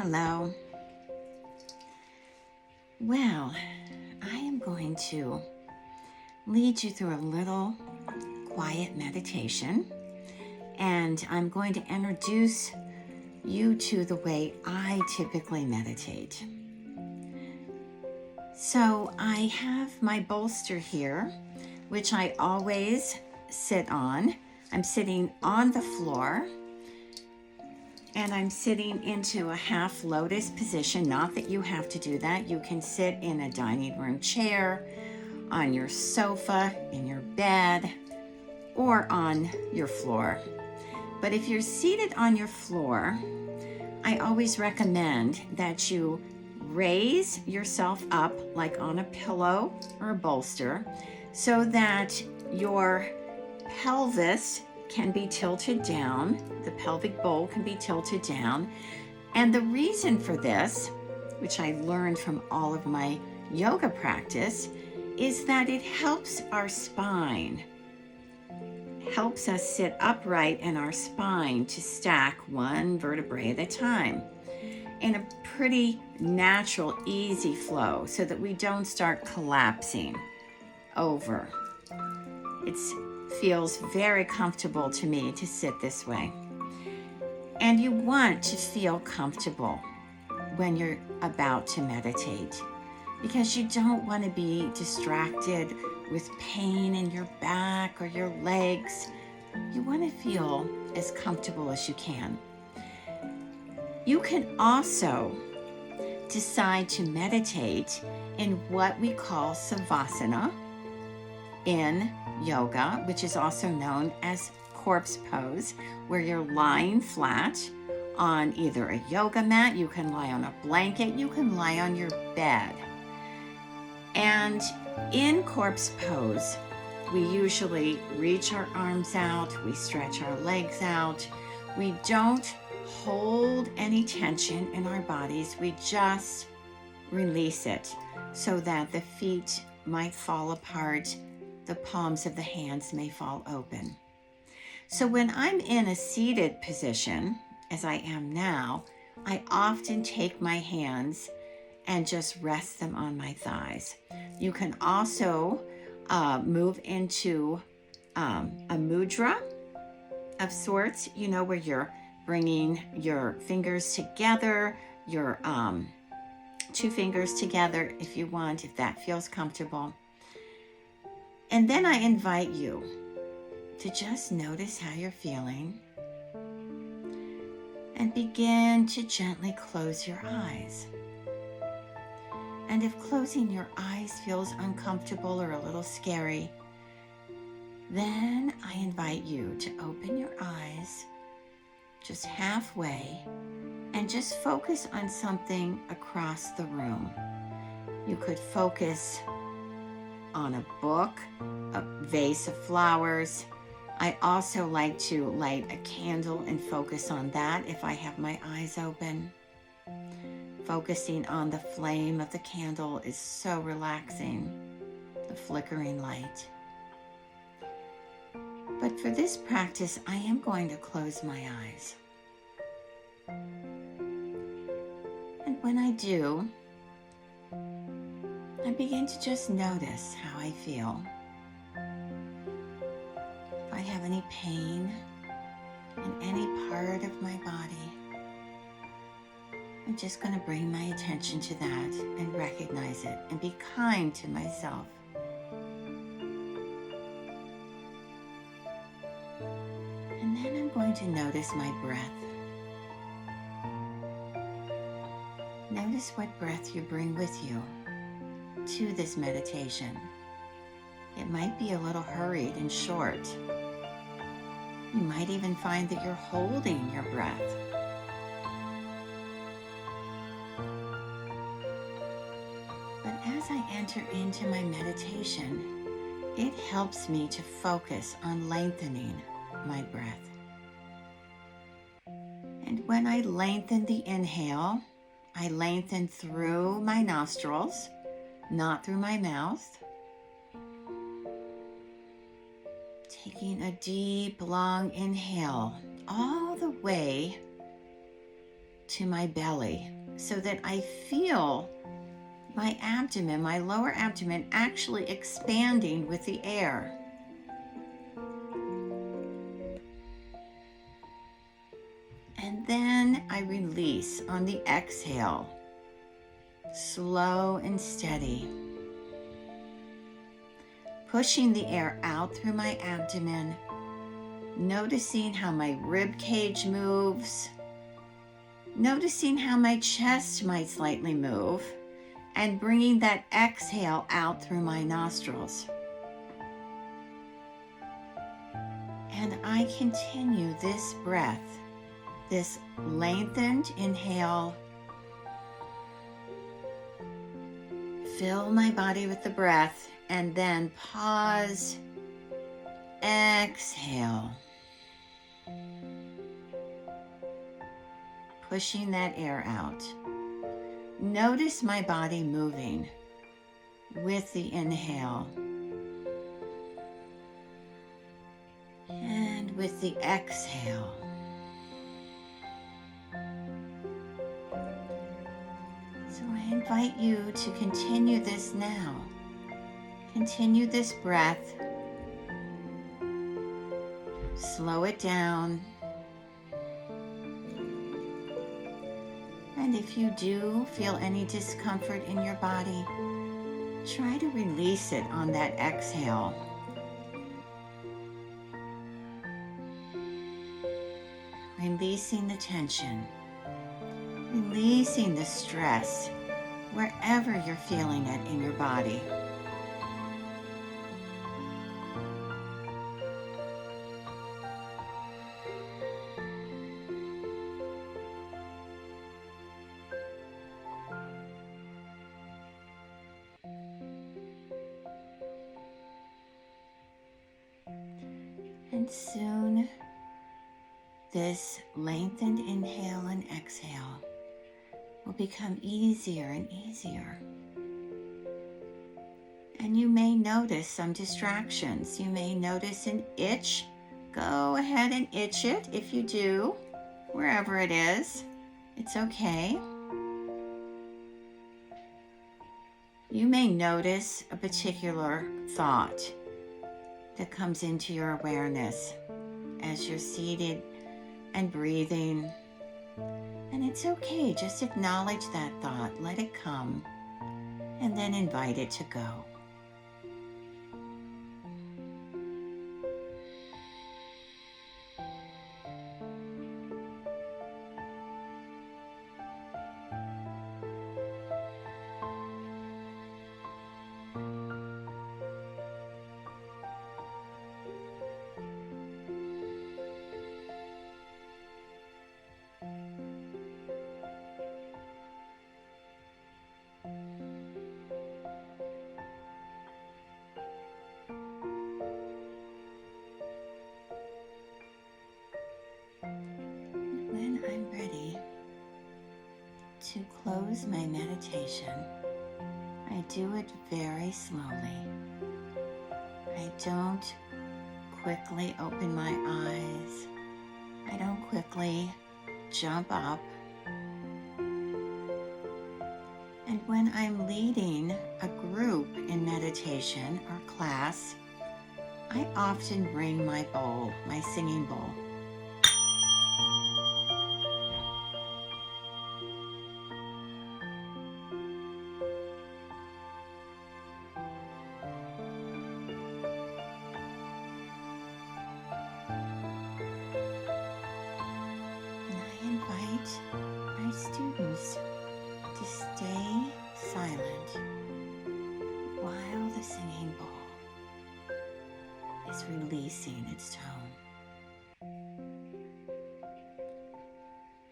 Hello. Well, I am going to lead you through a little quiet meditation, and I'm going to introduce you to the way I typically meditate. So I have my bolster here, which I always sit on. I'm sitting on the floor, and I'm sitting into a half lotus position. Not that you have to do that. You can sit in a dining room chair, on your sofa, in your bed, or on your floor. But if you're seated on your floor, I always recommend that you raise yourself up like on a pillow or a bolster so that your pelvis can be tilted down, the pelvic bowl can be tilted down. And the reason for this, which I learned from all of my yoga practice, is that it helps our spine, helps us sit upright in our spine to stack one vertebrae at a time in a pretty natural, easy flow so that we don't start collapsing over. It feels very comfortable to me to sit this way. And you want to feel comfortable when you're about to meditate because you don't want to be distracted with pain in your back or your legs. You want to feel as comfortable as you can. You can also decide to meditate in what we call Savasana in yoga, which is also known as corpse pose, where you're lying flat on either a yoga mat, you can lie on a blanket, you can lie on your bed. And in corpse pose, we usually reach our arms out, we stretch our legs out, we don't hold any tension in our bodies, we just release it so that the feet might fall apart, the palms of the hands may fall open. So when I'm in a seated position, as I am now, I often take my hands and just rest them on my thighs. You can also move into a mudra of sorts, where you're bringing your fingers together, your two fingers together if you want, if that feels comfortable. And then I invite you to just notice how you're feeling and begin to gently close your eyes. And if closing your eyes feels uncomfortable or a little scary, then I invite you to open your eyes just halfway and just focus on something across the room. You could focus on a book, a vase of flowers. I also like to light a candle and focus on that if I have my eyes open. Focusing on the flame of the candle is so relaxing, the flickering light. But for this practice, I am going to close my eyes. And when I do, I begin to just notice how I feel. If I have any pain in any part of my body, I'm just going to bring my attention to that and recognize it and be kind to myself. And then I'm going to notice my breath. Notice what breath you bring with you to this meditation. It might be a little hurried and short. You might even find that you're holding your breath. But as I enter into my meditation, it helps me to focus on lengthening my breath. And when I lengthen the inhale, I lengthen through my nostrils, not through my mouth. Taking a deep, long inhale all the way to my belly so that I feel my abdomen, my lower abdomen, actually expanding with the air. And then I release on the exhale, slow and steady, pushing the air out through my abdomen, noticing how my rib cage moves, noticing how my chest might slightly move, and bringing that exhale out through my nostrils. And I continue this breath, this lengthened inhale. Fill my body with the breath, and then pause, exhale. Pushing that air out. Notice my body moving with the inhale and with the exhale. So I invite you to continue this now. Continue this breath. Slow it down. And if you do feel any discomfort in your body, try to release it on that exhale. Releasing the tension, releasing the stress wherever you're feeling it in your body. And soon, this lengthened inhale and exhale will become easier and easier. And you may notice some distractions. You may notice an itch. Go ahead and itch it if you do, wherever it is. It's okay. You may notice a particular thought that comes into your awareness as you're seated and breathing. And it's okay, just acknowledge that thought, let it come, and then invite it to go. When I'm ready to close my meditation, I do it very slowly. I don't quickly open my eyes. I don't quickly jump up. And when I'm leading a group in meditation or class, I often bring my bowl, my singing bowl. My students to stay silent while the singing bowl is releasing its tone.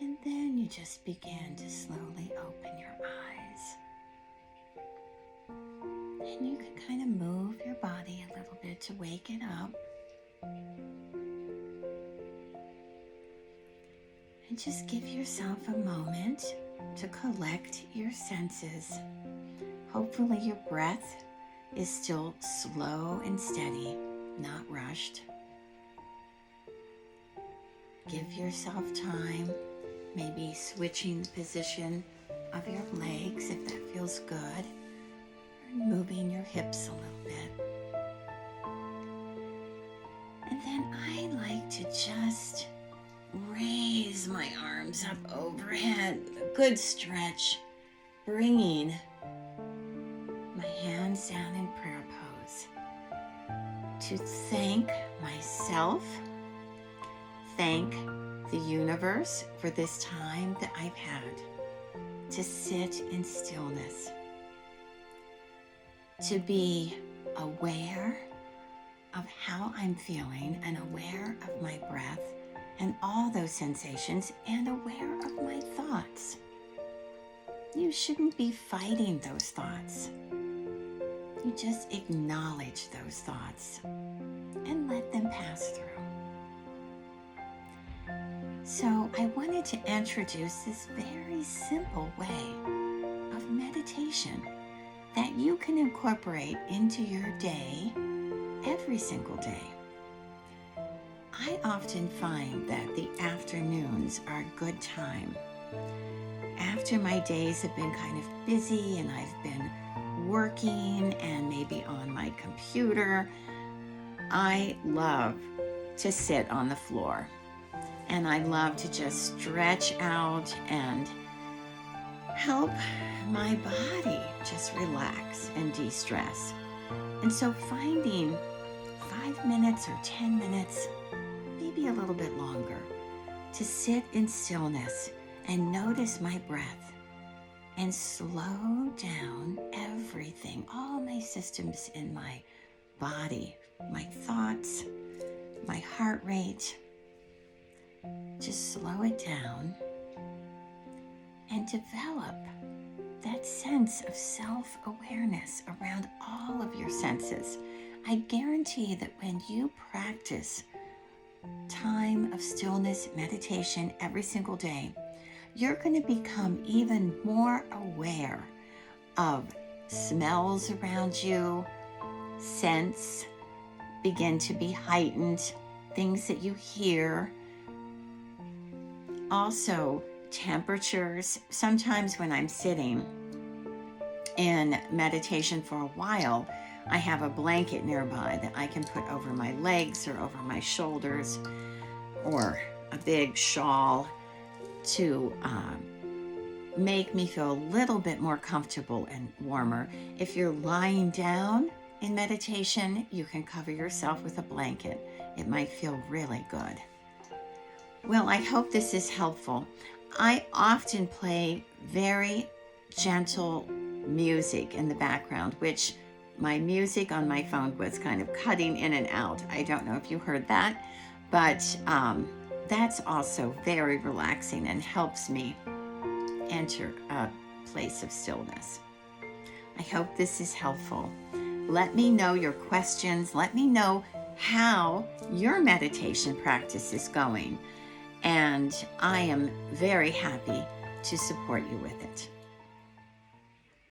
And then you just begin to slowly open your eyes. And you can kind of move your body a little bit to wake it up. And just give yourself a moment to collect your senses. Hopefully your breath is still slow and steady, not rushed. Give yourself time maybe switching the position of your legs if that feels good, and moving your hips a little bit. And then I like to just raise my arms up overhead with a good stretch, bringing my hands down in prayer pose to thank myself, thank the universe for this time that I've had to sit in stillness, to be aware of how I'm feeling and aware of my breath and all those sensations and aware of my thoughts. You shouldn't be fighting those thoughts. You just acknowledge those thoughts and let them pass through. So I wanted to introduce this very simple way of meditation that you can incorporate into your day every single day. I often find that the afternoons are a good time. After my days have been kind of busy and I've been working and maybe on my computer, I love to sit on the floor. And I love to just stretch out and help my body just relax and de-stress. And so finding 5 minutes or 10 minutes, maybe a little bit longer, to sit in stillness and notice my breath and slow down everything, all my systems in my body, my thoughts, my heart rate. Just slow it down and develop that sense of self-awareness around all of your senses. I guarantee that when you practice time of stillness meditation every single day, you're going to become even more aware of smells around you, scents begin to be heightened, things that you hear. Also, temperatures. Sometimes when I'm sitting in meditation for a while, I have a blanket nearby that I can put over my legs or over my shoulders, or a big shawl to make me feel a little bit more comfortable and warmer. If you're lying down in meditation, you can cover yourself with a blanket. It might feel really good. Well, I hope this is helpful. I often play very gentle music in the background, which my music on my phone was kind of cutting in and out. I don't know if you heard that, but that's also very relaxing and helps me enter a place of stillness. I hope this is helpful. Let me know your questions. Let me know how your meditation practice is going. And I am very happy to support you with it.